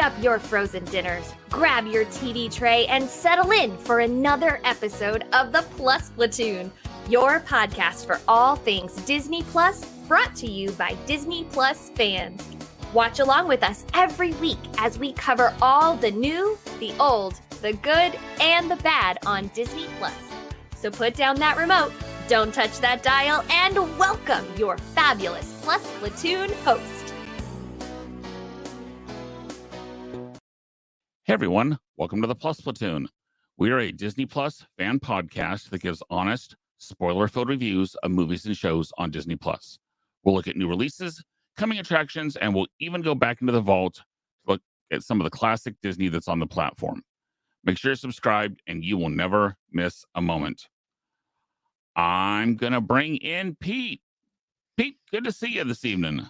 up your frozen dinners, grab your TV tray, and settle in for another episode of the Plus Platoon, your podcast for all things Disney Plus, brought to you by Disney Plus fans. Watch along with us every week as we cover all the new, the old, the good, and the bad on Disney Plus. So put down that remote, don't touch that dial, and welcome your fabulous Plus Platoon host. Hey everyone, welcome to the Plus Platoon. We are a Disney Plus fan podcast that gives honest, spoiler-filled reviews of movies and shows on Disney Plus. We'll look at new releases, coming attractions, and we'll even go back into the vault to look at some of the classic Disney that's on the platform. Make sure you're subscribed and you will never miss a moment. I'm going to bring in Pete. Pete, good to see you this evening.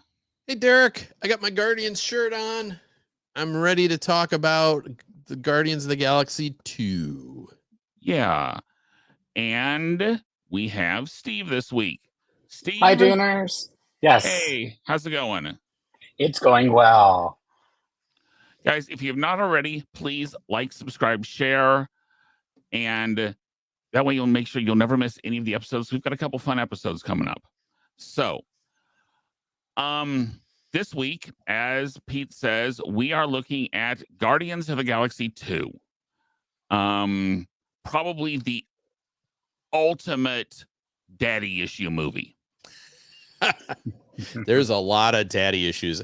Hey, Derek, I got my Guardians shirt on. I'm ready to talk about the Guardians of the Galaxy 2. Yeah. And we have Steve this week. Steve. Hi, Dooners. Yes. Hey, how's it going? It's going well. Guys, if you have not already, please like, subscribe, share, and that way you'll make sure you'll never miss any of the episodes. We've got a couple fun episodes coming up. So, this week, as Pete says, we are looking at Guardians of the Galaxy 2. Probably the ultimate daddy issue movie. There's a lot of daddy issues.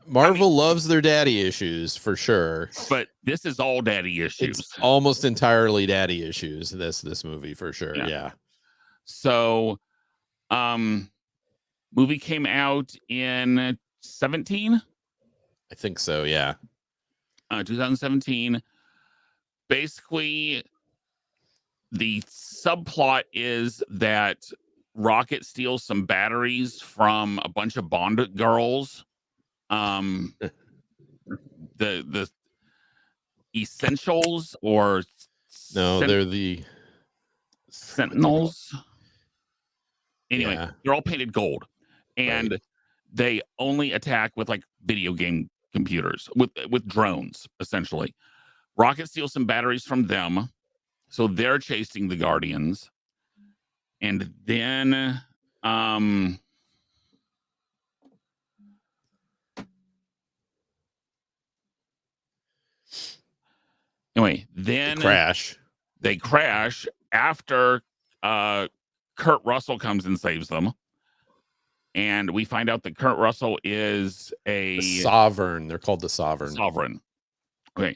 Marvel loves their daddy issues for sure. But this is all daddy issues. It's almost entirely daddy issues, this movie for sure. Yeah. So, movie came out in 17? I think so, yeah. 2017. Basically, the subplot is that Rocket steals some batteries from a bunch of Bond girls. The Essentials or they're the Sentinels. Anyway, Yeah. they're all painted gold, and they only attack with like video game computers, with drones, essentially. Rocket steals some batteries from them, so they're chasing the Guardians. And then anyway, then they crash after Kurt Russell comes and saves them. And we find out that Kurt Russell is the Sovereign. They're called the Sovereign. Okay.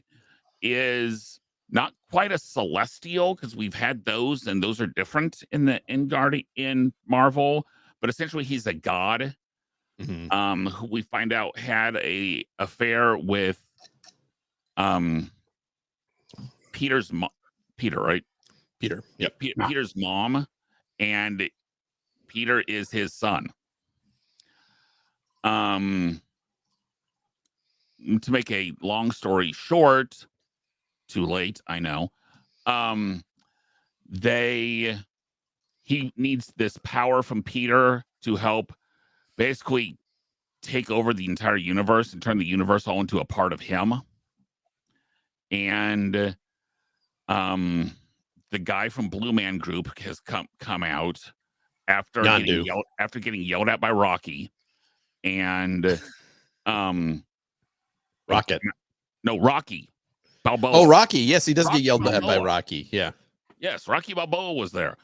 Is not quite a Celestial, because we've had those, and those are different in Marvel. But essentially, he's a god. Mm-hmm. Who we find out had a affair with Peter's Peter, right? Peter. Yep. Peter's mom, and Peter is his son. To make a long story short, too late, I know. He needs this power from Peter to help basically take over the entire universe and turn the universe all into a part of him. And the guy from Blue Man Group has come out after getting yelled at by Rocky. And Rocket. No, Rocky Balboa. Oh, Rocky. Yes, he does Rocky get yelled at by Balboa. Rocky. Yeah. Yes, Rocky Balboa was there.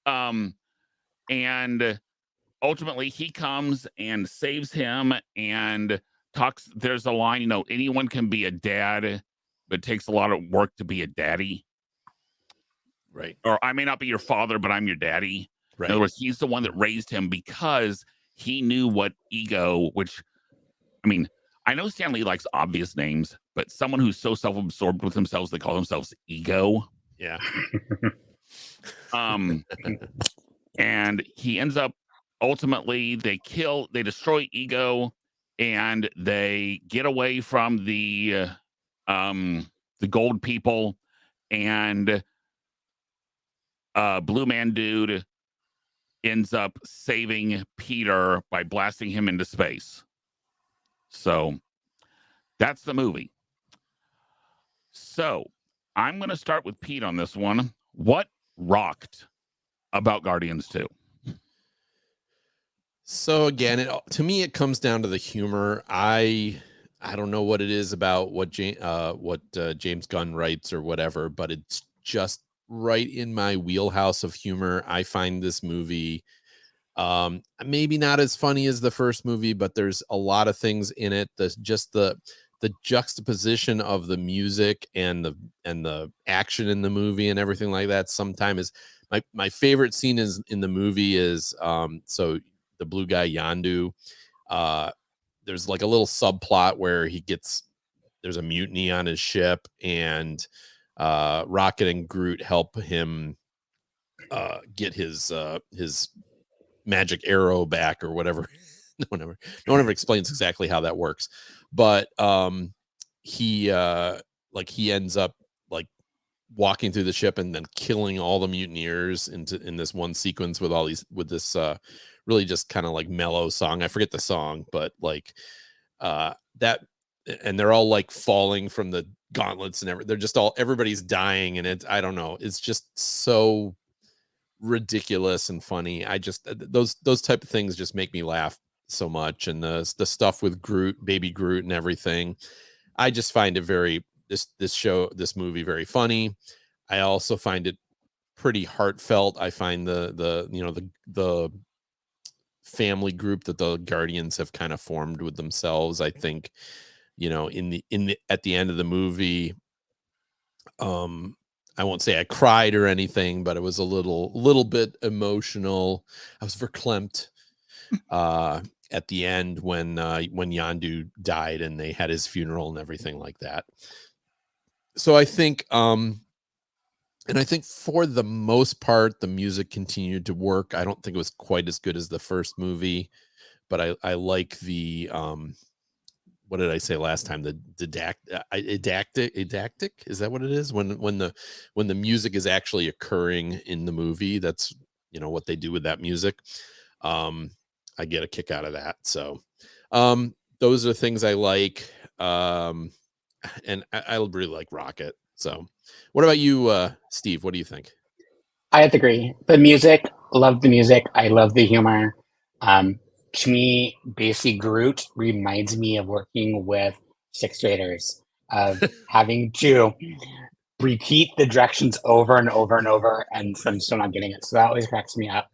And ultimately he comes and saves him and talks. There's a line, anyone can be a dad, but it takes a lot of work to be a daddy. Right. Or I may not be your father, but I'm your daddy. Right. In other words, he's the one that raised him because he knew what ego, I know Stan Lee likes obvious names, but someone who's so self-absorbed with themselves, they call themselves ego. Yeah. And he ends up, ultimately, they destroy ego, and they get away from the gold people, and Blue Man Dude ends up saving Peter by blasting him into space. So That's the movie. So I'm going to start with Pete on this one. What rocked about Guardians 2? So again, to me, it comes down to the humor. I don't know what it is about what James Gunn writes or whatever, but it's just right in my wheelhouse of humor. I find this movie maybe not as funny as the first movie, but there's a lot of things in it. The juxtaposition of the music and the action in the movie and everything like that. Sometimes is my favorite scene is in the movie is so the blue guy Yandu. There's like a little subplot where there's a mutiny on his ship, and Rocket and Groot help him get his magic arrow back or whatever. no one ever explains exactly how that works, but he ends up like walking through the ship and then killing all the mutineers in this one sequence with this really just kind of like mellow song. I forget the song, but like that, and they're all like falling from the gauntlets and they're just everybody's dying, and I don't know, it's just so ridiculous and funny. I just those type of things just make me laugh so much, and the stuff with Groot, baby Groot, and everything. I just find it this movie very funny. I also find it pretty heartfelt. I find the family group that the Guardians have kind of formed with themselves. I think, at the end of the movie, I won't say I cried or anything, but it was a little bit emotional. I was verklempt at the end when Yandu died and they had his funeral and everything like that. So I think and I think for the most part the music continued to work. I don't think it was quite as good as the first movie, but I like the what did I say last time? The didactic, is that what it is? When the music is actually occurring in the movie, that's what they do with that music. I get a kick out of that. So those are things I like. And I really like Rocket. So what about you, Steve? What do you think? I have to agree. The music, love the music. I love the humor. To me, basically, Groot reminds me of working with sixth graders, of having to repeat the directions over and over and over, and I'm still not getting it. So that always cracks me up.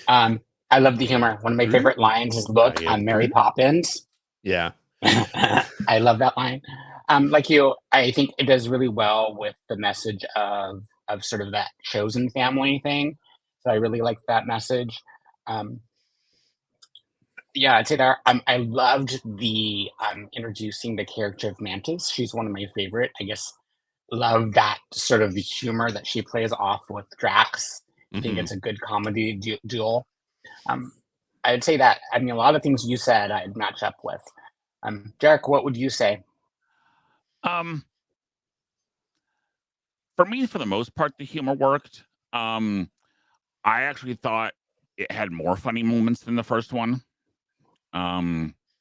I love the humor. One of my favorite lines is, "Look, I'm Mary Poppins." Yeah. I love that line. Like you, I think it does really well with the message of sort of that chosen family thing. So I really like that message. Um, yeah, I'd say that I loved the introducing the character of Mantis. She's one of my favorite. I guess love that sort of humor that she plays off with Drax. I think it's a good comedy duel. Um, I'd say that. I mean, a lot of things you said I'd match up with. Derek, what would you say? For me, for the most part, the humor worked. I actually thought it had more funny moments than the first one.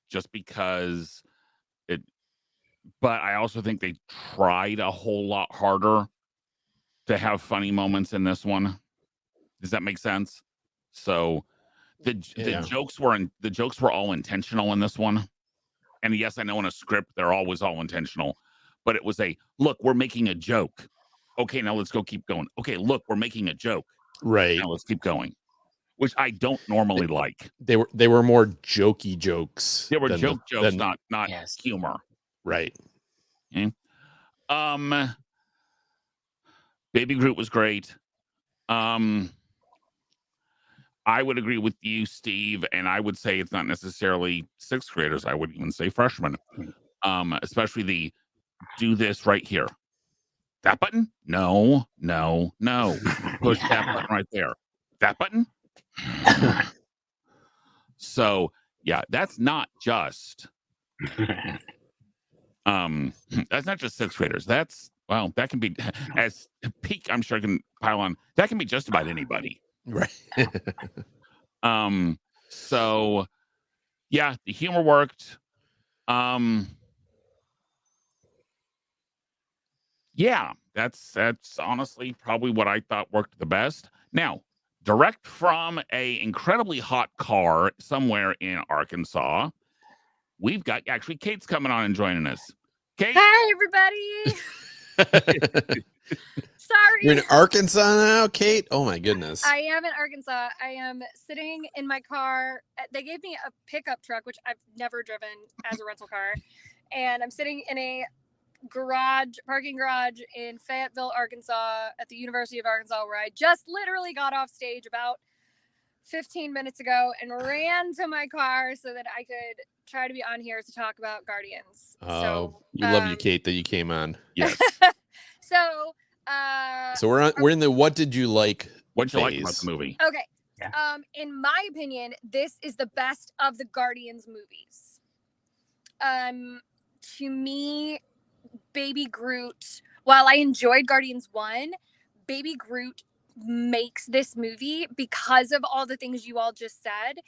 Just because but I also think they tried a whole lot harder to have funny moments in this one. Does that make sense? So the jokes were all intentional in this one. And yes, I know in a script they're always all intentional, but it was look, we're making a joke. Okay, now let's go keep going. Okay, look, we're making a joke. Right. Now let's keep going. Which I don't normally like. They were more jokey jokes. They were jokes, not Yes. humor. Right. Okay. Baby Groot was great. I would agree with you, Steve, and I would say it's not necessarily sixth graders. I would even say freshmen. Especially the do this right here. That button? No. Push that button right there. That button? So yeah, that's not just sixth graders. That can be as peak, I'm sure I can pile on. That can be just about anybody. Right. So yeah, the humor worked. Yeah, that's honestly probably what I thought worked the best. Now, direct from a incredibly hot car somewhere in Arkansas, we've got actually Kate's coming on and joining us. Kate, Hi, everybody. Sorry. You're in Arkansas now, Kate? Oh my goodness. I am in Arkansas. I am sitting in my car. They gave me a pickup truck, which I've never driven as a rental car. And I'm sitting in a parking garage in Fayetteville, Arkansas at the University of Arkansas, where I just literally got off stage about 15 minutes ago and ran to my car so that I could try to be on here to talk about Guardians. Oh, you love you, Kate, that you came on. yes. So we're in the what did you like? What'd you like phase. about the movie? Okay. Yeah. In my opinion, this is the best of the Guardians movies. To me, Baby Groot, while I enjoyed Guardians 1, Baby Groot makes this movie because of all the things you all just said.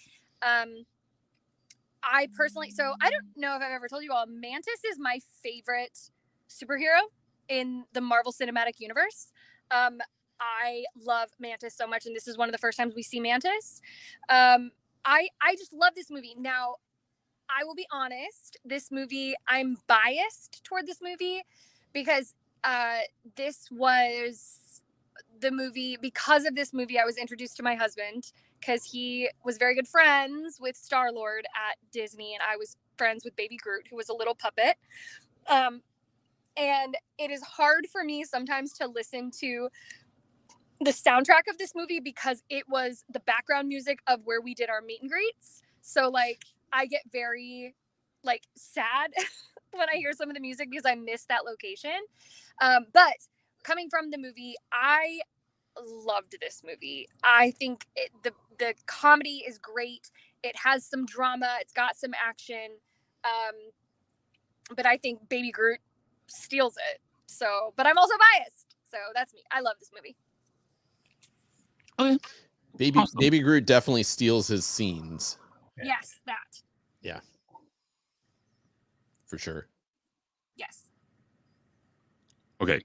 I personally, so I don't know if I've ever told you all, Mantis is my favorite superhero in the Marvel Cinematic Universe. I love Mantis so much, and this is one of the first times we see Mantis. I just love this movie. Now, I will be honest, this movie, I'm biased toward this movie because this was the movie, because of this movie, I was introduced to my husband because he was very good friends with Star-Lord at Disney, and I was friends with Baby Groot, who was a little puppet. And it is hard for me sometimes to listen to the soundtrack of this movie because it was the background music of where we did our meet and greets. So, like, I get very, like, sad when I hear some of the music because I miss that location. But coming from the movie, I loved this movie. I think the comedy is great. It has some drama. It's got some action. But I think Baby Groot steals it. So, but I'm also biased. So that's me. I love this movie. Okay. Baby Groot definitely steals his scenes. Yes, that. Yeah. For sure. Yes. Okay.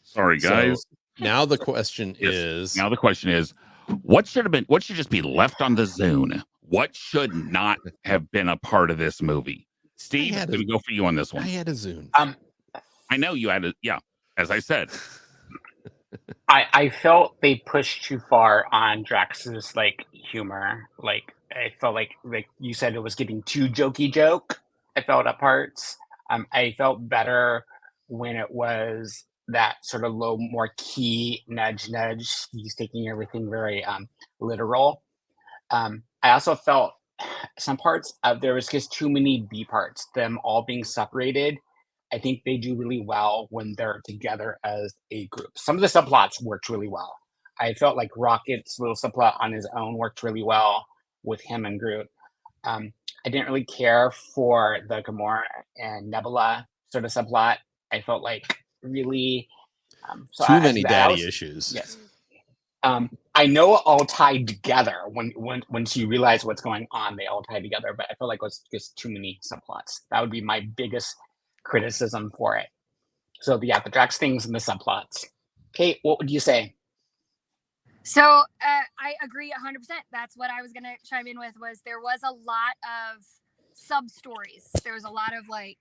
Sorry, guys. So now the question is. Now the question is, what should just be left on the Zune? What should not have been a part of this movie? Steve, let me go for you on this one. I had a Zune. I know you had as I said. I felt they pushed too far on Drax's like humor. Like I felt like you said, it was getting too jokey joke. I felt at parts. I felt better when it was that sort of low, more key nudge. He's taking everything very literal. I also felt some parts there was just too many B parts. Them all being separated. I think they do really well when they're together as a group. Some of the subplots worked really well. I felt like Rocket's little subplot on his own worked really well with him and Groot. I didn't really care for the Gamora and Nebula sort of subplot. I felt like really too many daddy issues. Yes. I know it all tied together when she realized what's going on. They all tied together, but I felt like it was just too many subplots. That would be my biggest criticism for it. So the Drax things and the subplots. Kate, what would you say? So I agree 100%. That's what I was going to chime in with. Was there was a lot of sub stories. There was a lot of like,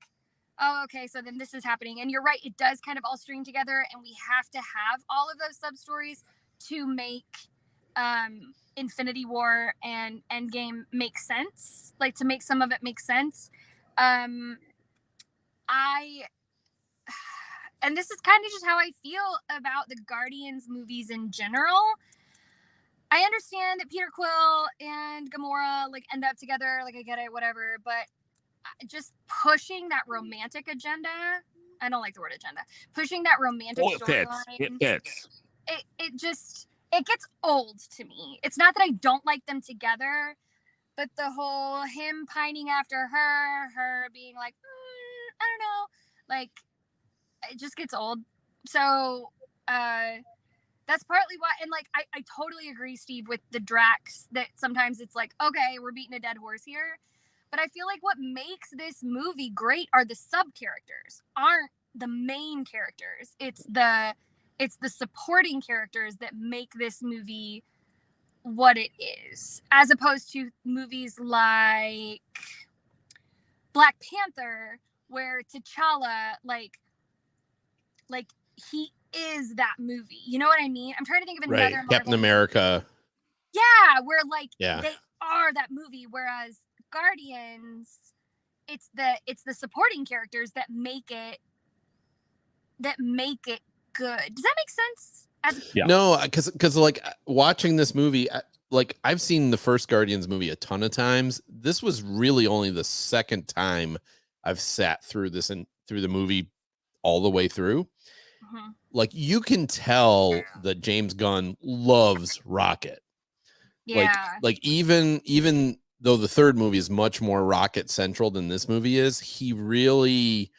oh, okay, so then this is happening, and you're right. It does kind of all string together, and we have to have all of those sub stories to make Infinity War and Endgame make sense. Like to make some of it make sense. And this is kind of just how I feel about the Guardians movies in general. I understand that Peter Quill and Gamora like end up together, like I get it, whatever, but just pushing that romantic agenda, I don't like the word agenda, pushing that romantic storyline. It fits. It gets old to me. It's not that I don't like them together, but the whole him pining after her being like, I don't know, like it just gets old. So that's partly why, and like I totally agree, Steve, with the Drax, that sometimes it's like, okay, we're beating a dead horse here. But I feel like what makes this movie great are the sub characters, aren't the main characters. It's the supporting characters that make this movie what it is, as opposed to movies like Black Panther, where T'Challa, like he is that movie. You know what I mean? I'm trying to think of another Marvel Captain movie. America. Yeah, where like Yeah. they are that movie, whereas Guardians, it's the supporting characters that make it good. Does that make sense? Yeah. No, because like watching this movie, like I've seen the first Guardians movie a ton of times. This was really only the second time I've sat through this and through the movie all the way through. Like you can tell that James Gunn loves Rocket. Yeah. Like even though the third movie is much more Rocket central than this movie is, he really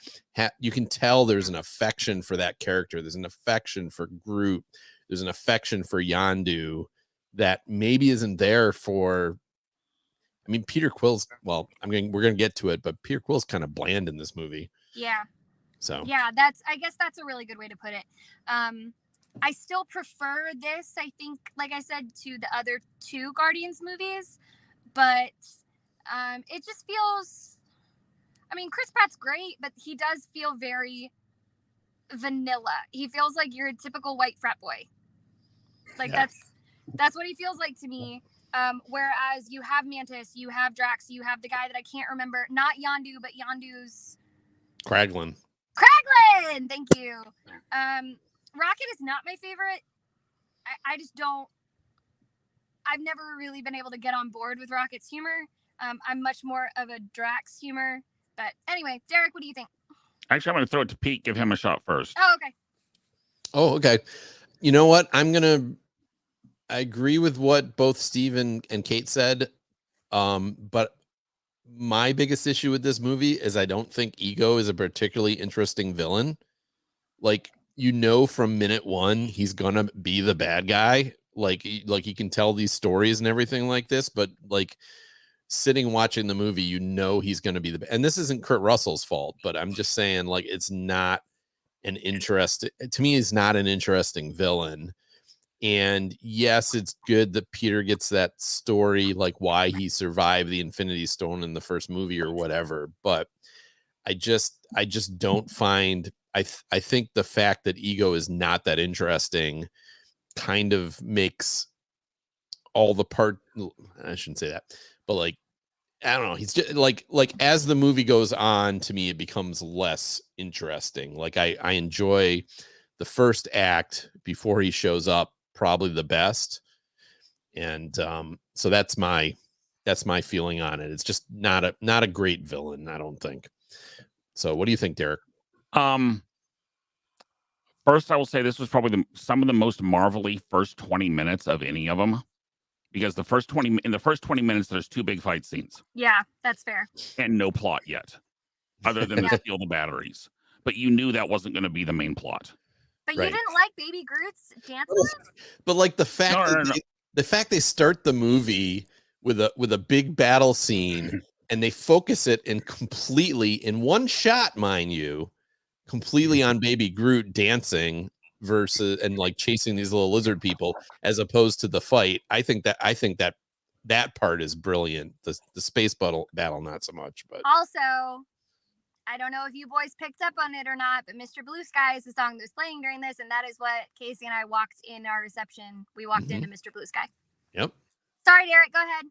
you can tell there's an affection for that character. There's an affection for Groot. There's an affection for Yondu that maybe isn't there for. I mean, Peter Quill's. Well, we're gonna get to it, but Peter Quill's kind of bland in this movie. Yeah. So yeah, I guess that's a really good way to put it. I still prefer this, I think, like I said, to the other two Guardians movies, but it just feels, I mean, Chris Pratt's great, but he does feel very vanilla. He feels like you're a typical white frat boy. Like that's what he feels like to me. Whereas you have Mantis, you have Drax, you have the guy that I can't remember, not Yondu, but Yondu's Kraglin, thank you. Rocket is not my favorite. I just don't. I've never really been able to get on board with Rocket's humor. I'm much more of a Drax humor. But anyway, Derek, what do you think? Actually, I'm going to throw it to Pete. Give him a shot first. Oh, okay. You know what? I agree with what both Steve and Kate said. But my biggest issue with this movie is I don't think Ego is a particularly interesting villain. Like, from minute one, he's gonna be the bad guy. Like you can tell these stories and everything like this, but like sitting watching the movie, he's gonna be and this isn't Kurt Russell's fault, but I'm just saying, like, it's not an interesting, to me, he's not an interesting villain. And yes, it's good that Peter gets that story, like why he survived the Infinity Stone in the first movie or whatever. But I just don't find, I think the fact that Ego is not that interesting kind of makes all the I shouldn't say that, but like, I don't know. He's just like as the movie goes on, to me, it becomes less interesting. Like I enjoy the first act before he shows up probably the best. And so that's my feeling on it. It's just not a great villain, I don't think. So what do you think, Derek? First, I will say this was probably some of the most marvelly first 20 minutes of any of them, because in the first 20 minutes, there's two big fight scenes. Yeah, that's fair. And no plot yet, other than to steal the batteries. But you knew that wasn't going to be the main plot. But you didn't like Baby Groot's dance moves? But like the fact they start the movie with a big battle scene and they focus it completely in one shot, mind you, completely on Baby Groot dancing versus and like chasing these little lizard people as opposed to the fight. I think that part is brilliant. The space battle not so much, but also, I don't know if you boys picked up on it or not, but Mr. Blue Sky is the song that was playing during this, and that is what Casey and I walked in our reception. We walked into Mr. Blue Sky. Yep. Sorry, Derek, go ahead.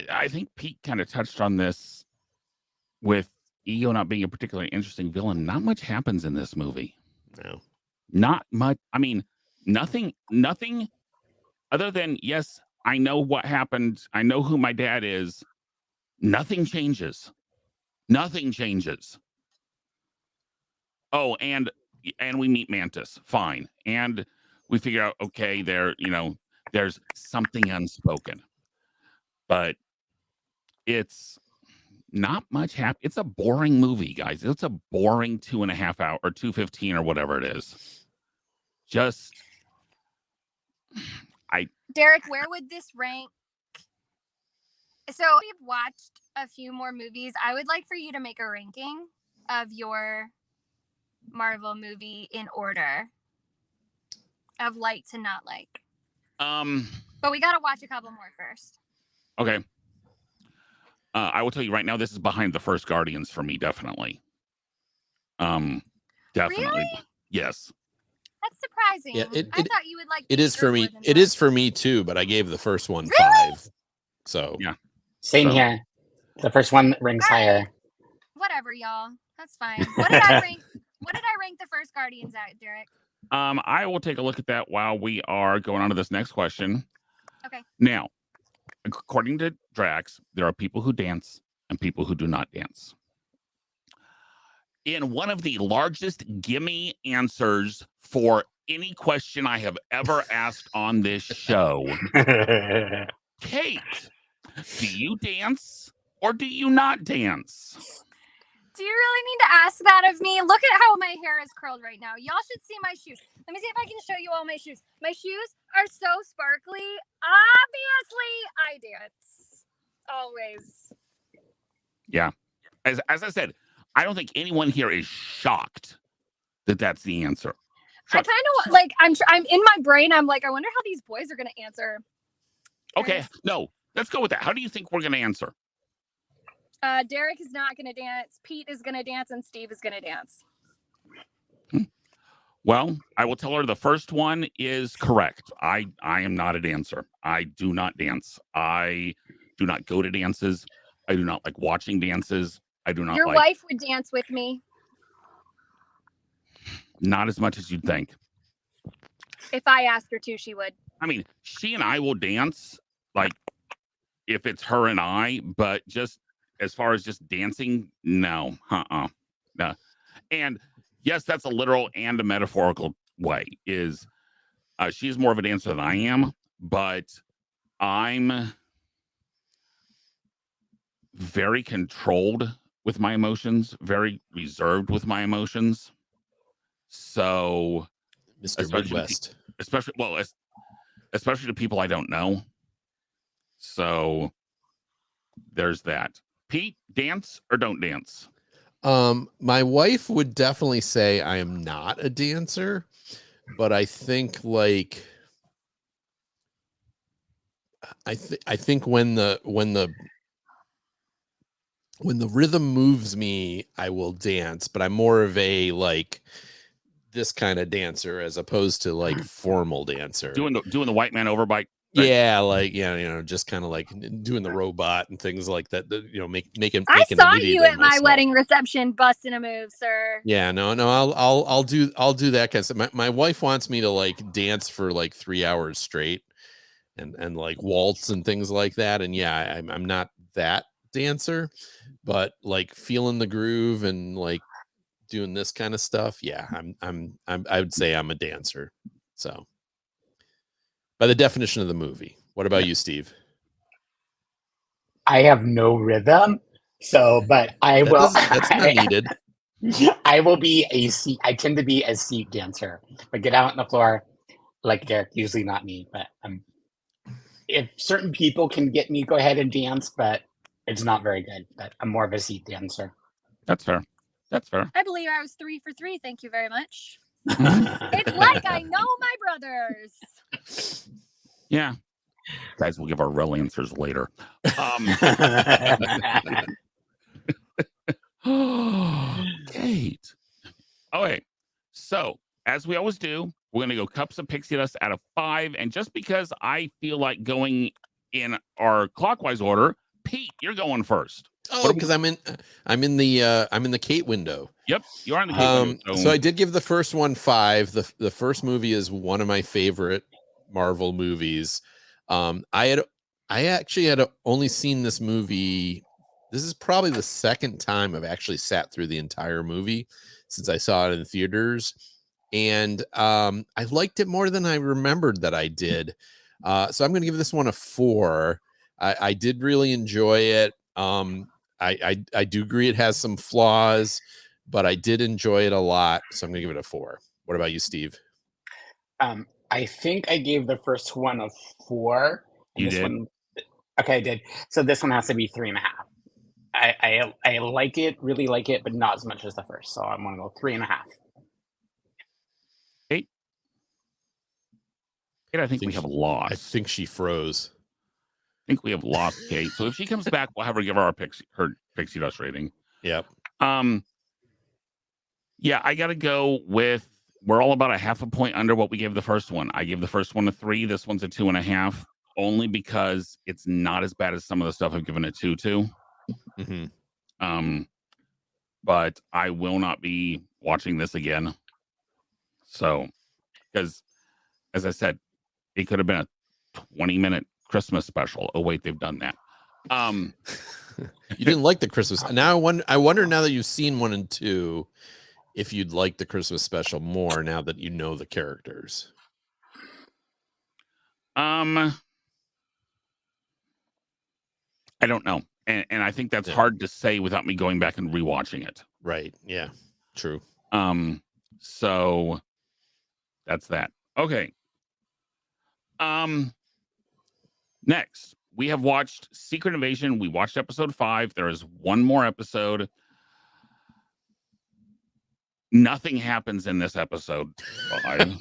I think Pete kind of touched on this with Ego not being a particularly interesting villain. Not much happens in this movie. No. Not much. I mean, nothing other than, yes, I know what happened. I know who my dad is. Nothing changes. Oh, and we meet Mantis. Fine. And we figure out, okay, there's something unspoken. But it's not much happen. It's a boring movie, guys. It's a boring 2.5 hour or 2:15 or whatever it is. Derek, where would this rank? So we've watched a few more movies. I would like for you to make a ranking of your Marvel movie in order of like to not like. But we got to watch a couple more first. Okay. I will tell you right now, this is behind the first Guardians for me, definitely. Definitely. Really? Yes. That's surprising. Yeah, I thought you would like. It is for me. It is for me too, but I gave the first one Really? 5. So yeah. Same here. The first one ranks higher. Whatever, y'all. That's fine. What did I rank? What did I rank the first Guardians at, Derek? I will take a look at that while we are going on to this next question. Okay. Now, according to Drax, there are people who dance and people who do not dance. In one of the largest gimme answers for any question I have ever asked on this show, Kate, do you dance or do you not dance? Do you really need to ask that of me? Look at how my hair is curled right now. Y'all should see my shoes. Let me see if I can show you all my shoes. My shoes are so sparkly. Obviously, I dance. Always. Yeah. As I said, I don't think anyone here is shocked that that's the answer. I kind of like, I'm in my brain. I'm like, I wonder how these boys are going to answer. Okay. No, let's go with that. How do you think we're going to answer? Derek is not going to dance. Pete is going to dance, and Steve is going to dance. Well, I will tell her the first one is correct. I am not a dancer. I do not dance. I do not go to dances. I do not like watching dances. I do not. Your wife would dance with me. Not as much as you'd think. If I asked her to, she would. I mean, she and I will dance, like, if it's her and I, but just as far as just dancing, no. No. And yes, that's a literal and a metaphorical way. Is she's more of a dancer than I am, but I'm very controlled with my emotions, very reserved with my emotions. So, Mr. Midwest, especially to people I don't know. So there's that. Pete, dance or don't dance? My wife would definitely say I am not a dancer, but I think like I think when the rhythm moves me, I will dance, but I'm more of a like this kind of dancer as opposed to like formal dancer. Doing the white man overbite. Yeah, like just kind of like doing the robot and things like that. Making. I saw you at my wedding reception, busting a move, sir. Yeah, no, I'll do that kind of stuff. My wife wants me to like dance for like 3 hours straight, and like waltz and things like that. And yeah, I'm not that dancer, but like feeling the groove and like doing this kind of stuff. Yeah, I would say I'm a dancer. So. By the definition of the movie. What about you, Steve? I have no rhythm, but I will. That's not needed. I will be a seat. I tend to be a seat dancer, but get out on the floor like Derek. Usually not me, but if certain people can get me, go ahead and dance. But it's not very good. But I'm more of a seat dancer. That's fair. That's fair. I believe I was 3 for 3. Thank you very much. It's like I know my brothers. Yeah. Guys, we'll give our real answers later. Kate. Okay. So, as we always do, we're going to go cups of pixie dust out of 5. And just because I feel like going in our clockwise order, Pete, you're going first. Oh, because I'm in the Kate window. Yep, you are in the Kate window. So I did give the first one 5. The first movie is one of my favorite Marvel movies. I actually had only seen this movie. This is probably the second time I've actually sat through the entire movie since I saw it in theaters, and I liked it more than I remembered that I did. So I'm going to give this one a 4. I did really enjoy it. I do agree it has some flaws, but I did enjoy it a lot. So I'm going to give it a 4. What about you, Steve? I think I gave the first one a 4, and You this did? one. Okay, I did. So this one has to be 3.5. I like it, really like it, but not as much as the first. So I'm gonna go 3.5. Kate? Kate, I think we have lost. I think she froze. I think we have lost Kate. So if she comes back, we'll have her give her pixie dust rating. Yep. Yeah, I gotta go with, we're all about a half a point under what we gave the first one. I gave the first one a 3. This one's a 2.5, only because it's not as bad as some of the stuff I've given a 2 to. Mm-hmm. But I will not be watching this again. So, because as I said, it could have been a 20-minute Christmas special. Oh wait, they've done that. You didn't like the Christmas. Now I wonder now that you've seen 1 and 2, if you'd like the Christmas special more now that you know the characters. I don't know. And I think that's hard to say without me going back and rewatching it. Right. Yeah. True. So that's that. Okay. Next, we have watched Secret Invasion. We watched episode 5. There is one more episode. Nothing happens in this episode 5.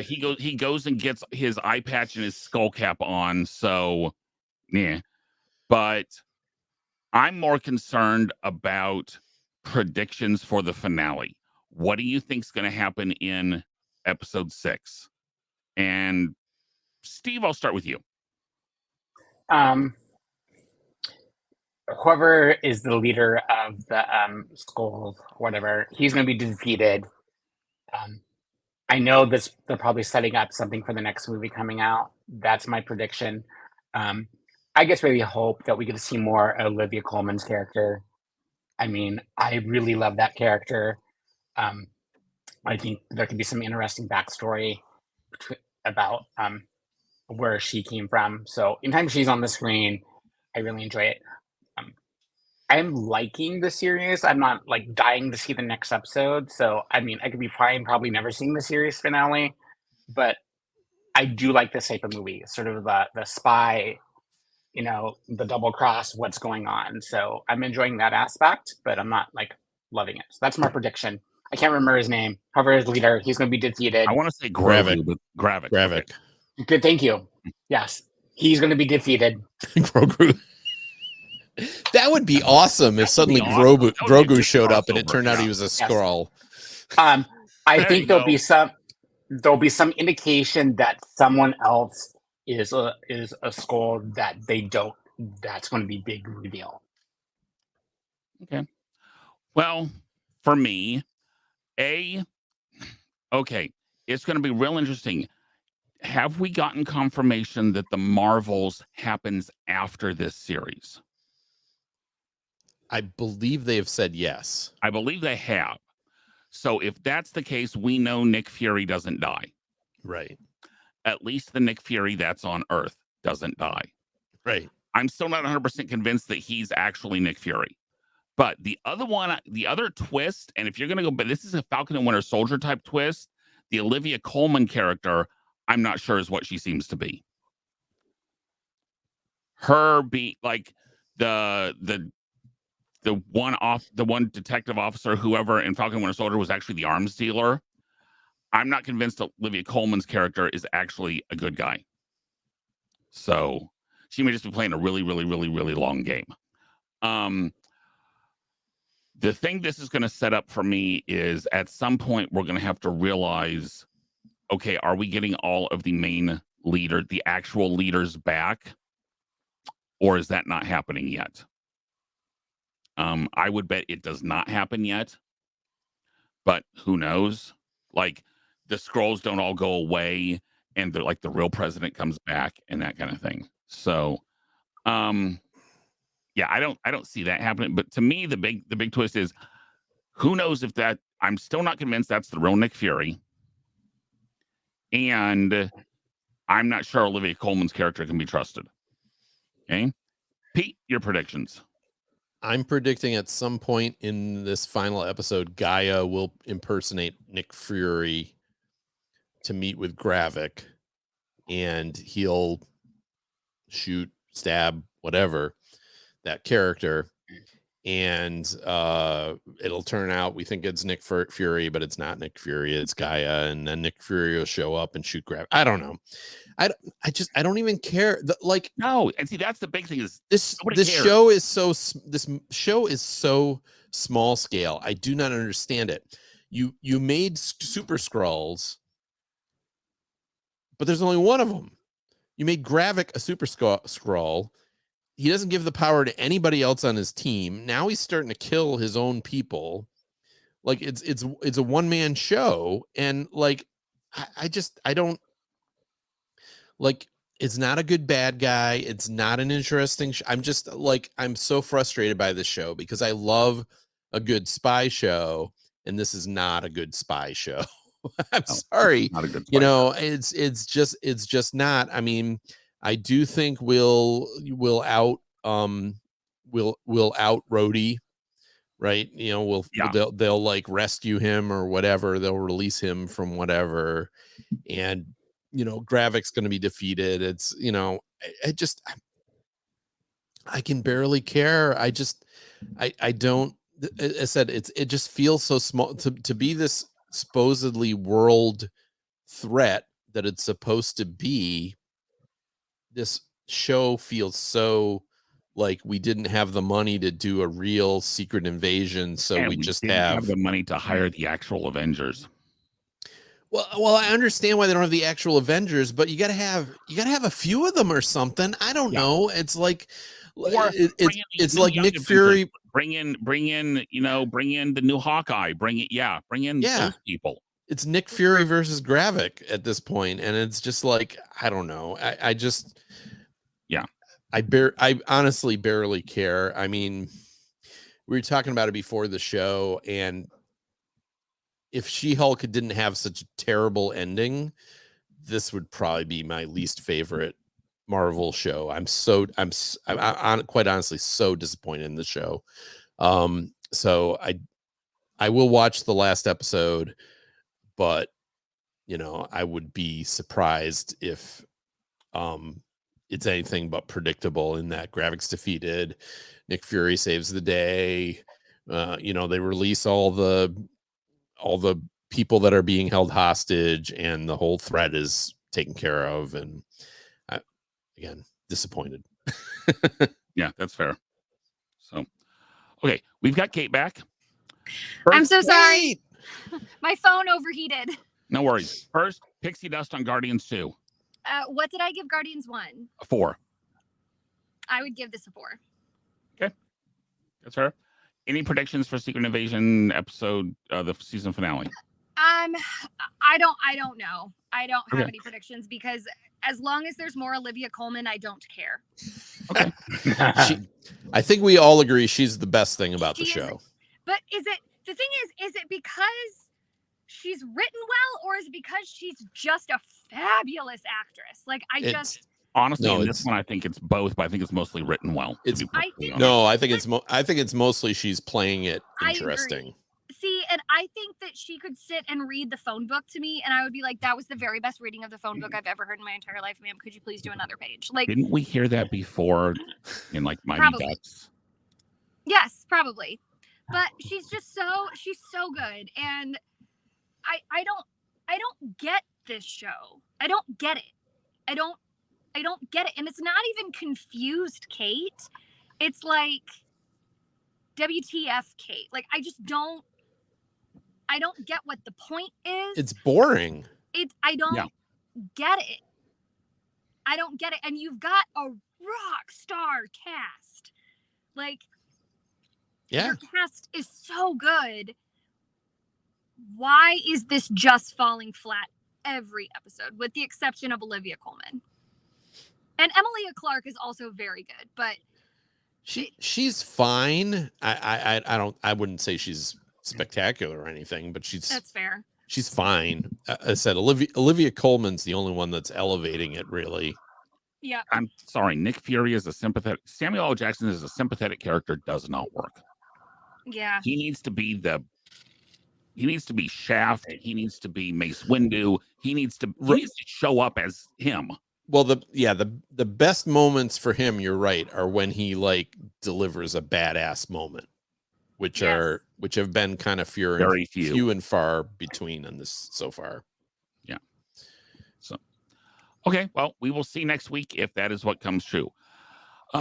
He goes and gets his eye patch and his skull cap on. So, yeah. But I'm more concerned about predictions for the finale. What do you think's going to happen in episode 6? And Steve, I'll start with you. Whoever is the leader of the Skull, whatever, he's going to be defeated. I know this. They're probably setting up something for the next movie coming out. That's my prediction. I just really hope that we get to see more Olivia Colman's character. I mean, I really love that character. I think there could be some interesting backstory about where she came from. So anytime she's on the screen, I really enjoy it. I'm liking the series. I'm not like dying to see the next episode. So I mean, I could be fine probably never seeing the series finale, but I do like this type of movie, sort of the spy, the double cross, what's going on. So I'm enjoying that aspect, but I'm not like loving it. So that's my prediction. I can't remember his name. However, his leader, he's going to be defeated. I want to say Gravik. Grogu, but Gravik. Gravik. Okay. Good, thank you. Yes, he's going to be defeated. Grogu. That would be awesome if suddenly Grogu showed up and it turned out he was a Skrull. I think there'll be some indication that someone else is a Skrull that they don't. That's going to be big reveal. Okay. Well, for me, okay, it's going to be real interesting. Have we gotten confirmation that the Marvels happens after this series? I believe they have said yes. I believe they have. So if that's the case, we know Nick Fury doesn't die. Right. At least the Nick Fury that's on Earth doesn't die. Right. I'm still not 100% convinced that he's actually Nick Fury. But the other twist, and if you're going to go, but this is a Falcon and Winter Soldier type twist, the Olivia Colman character, I'm not sure is what she seems to be. Her being like the one detective officer, whoever in Falcon and Winter Soldier was actually the arms dealer. I'm not convinced that Olivia Colman's character is actually a good guy. So she may just be playing a really, really, really, really long game. The thing this is going to set up for me is at some point we're going to have to realize, okay, are we getting all of the main leader, the actual leaders back? Or is that not happening yet? I would bet it does not happen yet, but who knows? Like the Skrulls don't all go away and they're like the real president comes back and that kind of thing. So, yeah, I don't see that happening. But to me, the big twist is who knows if that. I'm still not convinced that's the real Nick Fury, and I'm not sure Olivia Colman's character can be trusted. Okay, Pete, your predictions. I'm predicting at some point in this final episode, Gaia will impersonate Nick Fury to meet with Gravik, and he'll shoot, stab, whatever that character, and it'll turn out we think it's Nick Fury, but it's not Nick Fury, it's Gaia, and then Nick Fury will show up and shoot Gravik. I don't know. I don't even care. Like, no, and see, that's the big thing is this cares. show is so small scale. I do not understand it. You made Super Skrulls, but there's only one of them. You made Gravik a Super Skrull. He doesn't give the power to anybody else on his team. Now he's starting to kill his own people. Like, it's a one-man show, and like I don't like. It's not a good bad guy. It's not an interesting I'm just like, I'm so frustrated by this show because I love a good spy show, and this is not a good spy show. I'm sorry. Not a good You know, it's just not. I mean, I do think we'll out Rhodey, right? You know, they'll like rescue him or whatever. They'll release him from whatever, and you know, Gravik's going to be defeated. It's, you know, I can barely care. I don't. I said it just feels so small to be this supposedly world threat that it's supposed to be. This show feels so like we didn't have the money to do a real secret invasion, so we just didn't have the money to hire the actual Avengers. Well, I understand why they don't have the actual Avengers, but you gotta have a few of them or something. I don't know. It's like, it's like Nick Fury. Bring in the new Hawkeye. Bring in those people. It's Nick Fury versus Gravik at this point, and it's just like, I don't know. I honestly barely care. I mean, we were talking about it before the show, and if She-Hulk didn't have such a terrible ending, this would probably be my least favorite Marvel show. I'm quite honestly so disappointed in the show. So I will watch the last episode, but you know, I would be surprised if it's anything but predictable in that Gravik's defeated, Nick Fury saves the day, you know, they release all the people that are being held hostage, and the whole threat is taken care of. And again, disappointed. Yeah, that's fair. So, okay, we've got Kate back. I'm so sorry. My phone overheated. No worries. First, pixie dust on Guardians 2. What did I give Guardians 1? A 4. I would give this a 4. Okay, that's fair. Any predictions for Secret Invasion episode, the season finale? I don't know. I don't have any predictions because as long as there's more Olivia Colman, I don't care. Okay. I think we all agree she's the best thing about the show. But is it because she's written well, or is it because she's just a fabulous actress? Like, honestly, in this one, I think it's both, but I think it's mostly written well. I think it's mostly she's playing it interesting. See, and I think that she could sit and read the phone book to me, and I would be like, that was the very best reading of the phone book I've ever heard in my entire life, ma'am. Could you please do another page? Like, didn't we hear that before in like Mighty Ducks? Yes, probably. But she's so good, and I don't get this show. I don't get it. I don't get it. And it's not even confused Kate. It's like WTF Kate. Like, I don't get what the point is. It's boring. I don't get it. I don't get it. And you've got a rock star cast. Like, your cast is so good. Why is this just falling flat every episode, with the exception of Olivia Colman? And Emilia Clarke is also very good, but she's fine. I wouldn't say she's spectacular or anything, but that's fair. She's fine. I said Olivia Colman's the only one that's elevating it, really. Yeah. I'm sorry. Nick Fury is a sympathetic. Samuel L. Jackson is a sympathetic character. Does not work. Yeah. He needs to be He needs to be Shaft. He needs to be Mace Windu. He needs to show up as him. Well, the best moments for him, you're right, are when he like delivers a badass moment, which have been kind of few and far between on this so far. Yeah. So, okay, well, we will see next week if that is what comes true.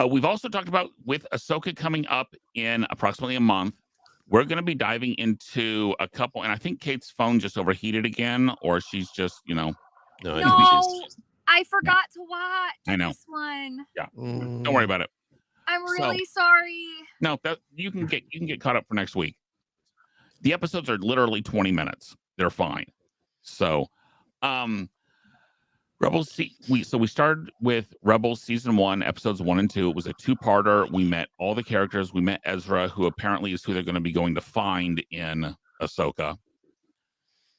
We've also talked about with Ahsoka coming up in approximately a month. We're going to be diving into a couple, and I think Kate's phone just overheated again, or she's just, No, I forgot to watch this one. Yeah, don't worry about it. I'm really sorry. No, that you can get caught up for next week. The episodes are literally 20 minutes. They're fine. So, Rebels. We started with Rebels season 1, episodes 1 and 2. It was a 2-parter. We met all the characters. We met Ezra, who apparently is who they're going to be going to find in Ahsoka.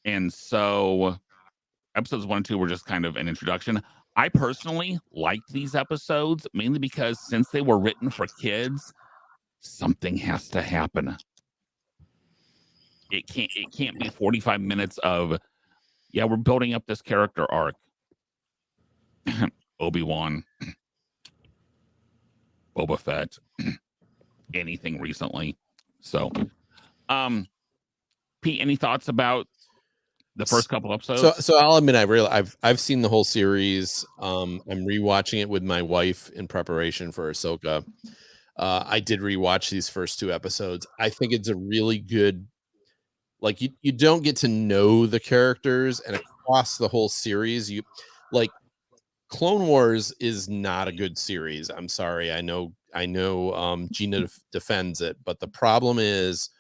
And so, episodes 1 and 2 were just kind of an introduction. I personally liked these episodes mainly because since they were written for kids, something has to happen. It can't be 45 minutes of, we're building up this character arc. Obi-Wan, Boba Fett, anything recently. So, Pete, any thoughts about the first couple episodes? So I'll admit I've seen the whole series. I'm rewatching it with my wife in preparation for Ahsoka. I did rewatch these first 2 episodes. I think it's a really good, like you don't get to know the characters, and across the whole series, you like Clone Wars is not a good series. I'm sorry. I know Gina defends it, but the problem is,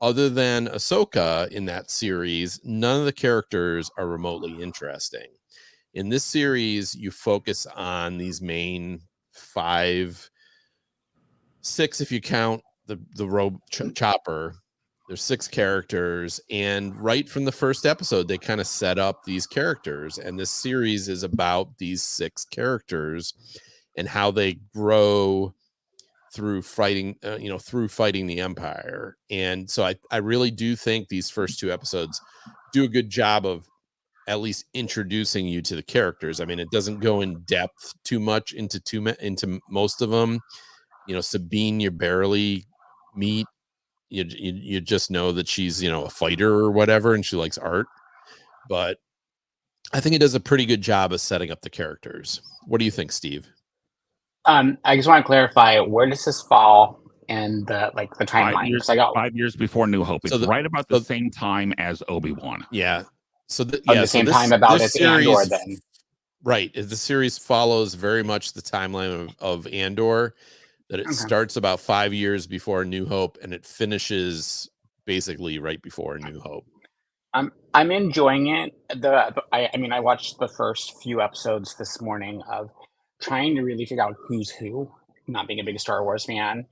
other than Ahsoka in that series, none of the characters are remotely interesting. In this series, you focus on these main 5, 6 if you count the robe chopper. There's 6 characters, and right from the first episode, they kind of set up these characters, and this series is about these 6 characters and how they grow through fighting, fighting the Empire. And so I really do think these first 2 episodes do a good job of at least introducing you to the characters. I mean, it doesn't go in depth too much into most of them. Sabine, you barely meet. You just know that she's a fighter or whatever, and she likes art. But I think it does a pretty good job of setting up the characters. What do you think, Steve? I just want to clarify, where does this fall in the timeline? 5 years before New Hope. It's right about the same time as Obi-Wan. Yeah. So the same time about this Andor then. Right. The series follows very much the timeline of Andor. That it starts about 5 years before New Hope, and it finishes basically right before New Hope. I'm enjoying it. I watched the first few episodes this morning of trying to really figure out who's who. Not being a big Star Wars fan,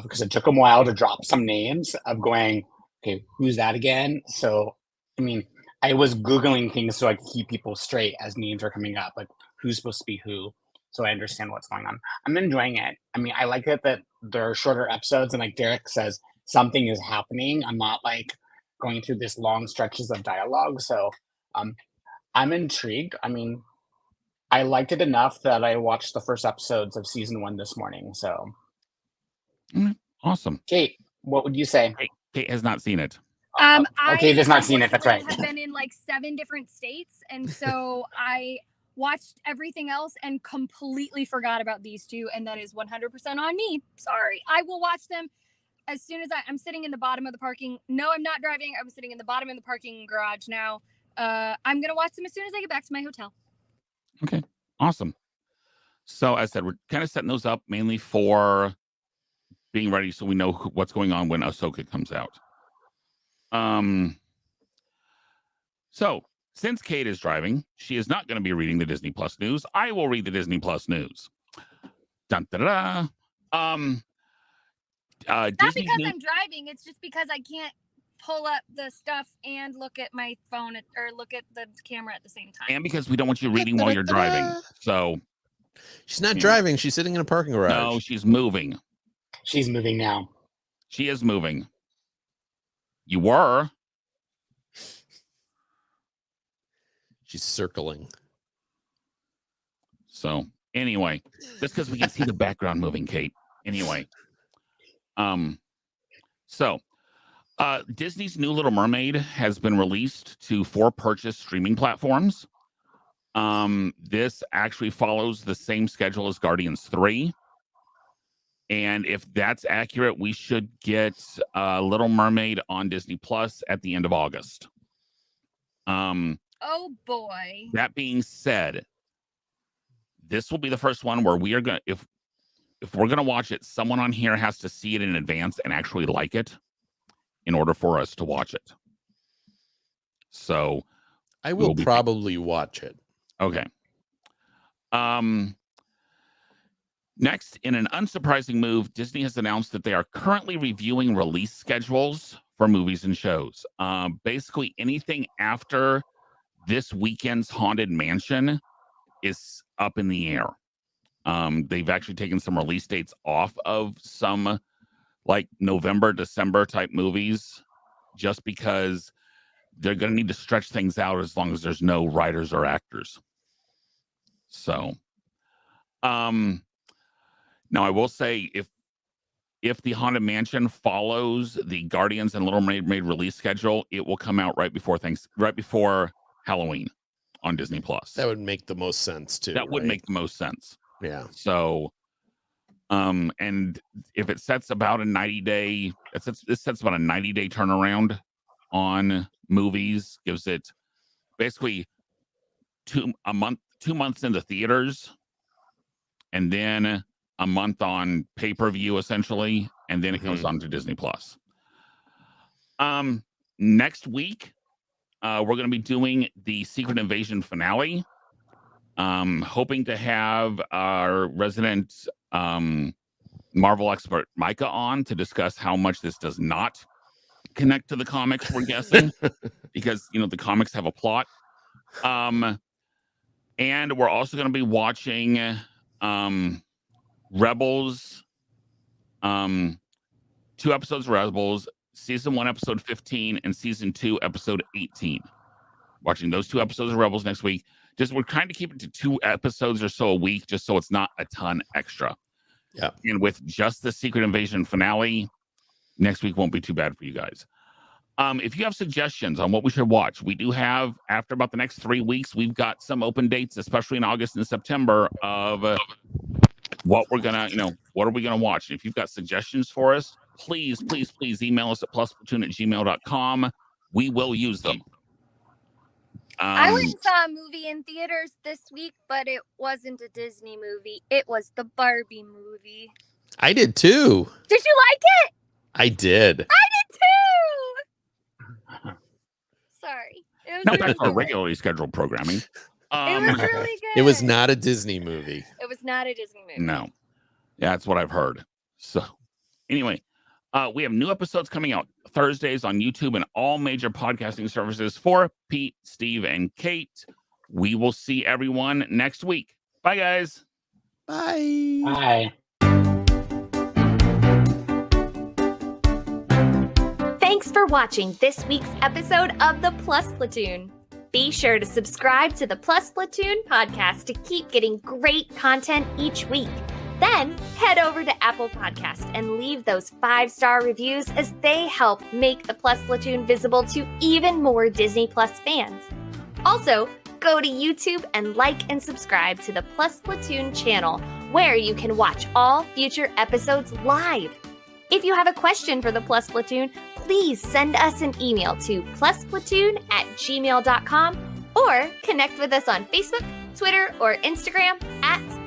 because it took them a while to drop some names of going, okay, who's that again? So, I was Googling things so I could keep people straight as names are coming up, like who's supposed to be who. So I understand what's going on. I'm enjoying it. I like it that there are shorter episodes, and like Derek says, something is happening. I'm not like going through this long stretches of dialogue. So I'm intrigued. I liked it enough that I watched the first episodes of season 1 this morning. So awesome. Kate, what would you say? Kate has not seen it. Okay, has not seen it. That's right. I have been in like 7 different states, and so I watched everything else and completely forgot about these 2, and that is 100% on me. Sorry. I will watch them as soon as I'm sitting in the bottom of the parking. No, I'm not driving. I'm sitting in the bottom of the parking garage now. I'm going to watch them as soon as I get back to my hotel. Okay, awesome. So as I said, we're kind of setting those up mainly for being ready so we know what's going on when Ahsoka comes out. So since Kate is driving, she is not going to be reading the Disney Plus news. I will read the Disney Plus news. Dun, da, da, da. Not because I'm driving. It's just because I can't pull up the stuff and look at my phone or look at the camera at the same time. And because we don't want you reading while you're driving. So she's not driving. She's sitting in a parking garage. No, she's moving. She's moving now. She is moving. You were. She's circling. So anyway, just because we can see the background moving, Kate. Anyway, so Disney's new Little Mermaid has been released to 4 purchase streaming platforms. This actually follows the same schedule as Guardians 3. And if that's accurate, we should get Little Mermaid on Disney Plus at the end of August. Oh boy. That being said, this will be the first one where we are going to, if we're going to watch it, someone on here has to see it in advance and actually like it in order for us to watch it. So I will probably watch it. Okay. Next, in an unsurprising move, Disney has announced that they are currently reviewing release schedules for movies and shows. Basically, anything after this weekend's Haunted Mansion is up in the air. They've actually taken some release dates off of some like November, December type movies just because they're going to need to stretch things out as long as there's no writers or actors. So, now I will say if the Haunted Mansion follows the Guardians and Little Mermaid release schedule, it will come out right before Halloween on Disney Plus. That would make the most sense too. That would make the most sense. Yeah. So, and if it sets about a 90-day, it sets about a 90-day turnaround on movies, gives it basically 2 months in the theaters, and then a month on pay-per-view essentially, and then it goes on to Disney Plus. Next week, we're going to be doing the Secret Invasion finale. Hoping to have our resident Marvel expert Micah on to discuss how much this does not connect to the comics, we're guessing, because the comics have a plot. And we're also going to be watching Rebels, 2 episodes of Rebels, season 1 episode 15 and season 2 episode 18. Watching those 2 episodes of Rebels next week. We're trying to keep it to 2 episodes or so a week, just so it's not a ton extra. Yeah. And with just the Secret Invasion finale, next week won't be too bad for you guys. If you have suggestions on what we should watch, we do have, after about the next 3 weeks, we've got some open dates, especially in August and September, of what we're gonna, what are we gonna watch? And if you've got suggestions for us, please email us at plusplatoon@gmail.com. We will use them. I went and saw a movie in theaters this week, but it wasn't a Disney movie. It was the Barbie movie. I did too. Did you like it? I did. I did too. Sorry. It was No, really that's our good. regularly scheduled programming. It was really good. It was not a Disney movie. It was not a Disney movie. No. Yeah, that's what I've heard. So anyway, we have new episodes coming out Thursdays on YouTube and all major podcasting services for Pete, Steve, and Kate. We will see everyone next week. Bye, guys. Bye. Bye. Thanks for watching this week's episode of the Plus Platoon. Be sure to subscribe to the Plus Platoon podcast to keep getting great content each week. Then head over to Apple Podcasts and leave those 5-star reviews as they help make the Plus Platoon visible to even more Disney Plus fans. Also, go to YouTube and like and subscribe to the Plus Platoon channel, where you can watch all future episodes live. If you have a question for the Plus Platoon, please send us an email to plusplatoon@gmail.com or connect with us on Facebook, Twitter, or Instagram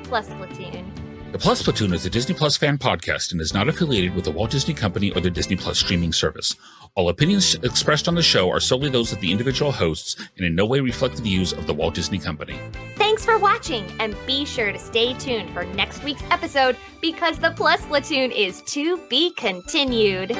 @plusplatoon. The Plus Platoon is a Disney Plus fan podcast and is not affiliated with the Walt Disney Company or the Disney Plus streaming service. All opinions expressed on the show are solely those of the individual hosts and in no way reflect the views of the Walt Disney Company. Thanks for watching, and be sure to stay tuned for next week's episode because the Plus Platoon is to be continued.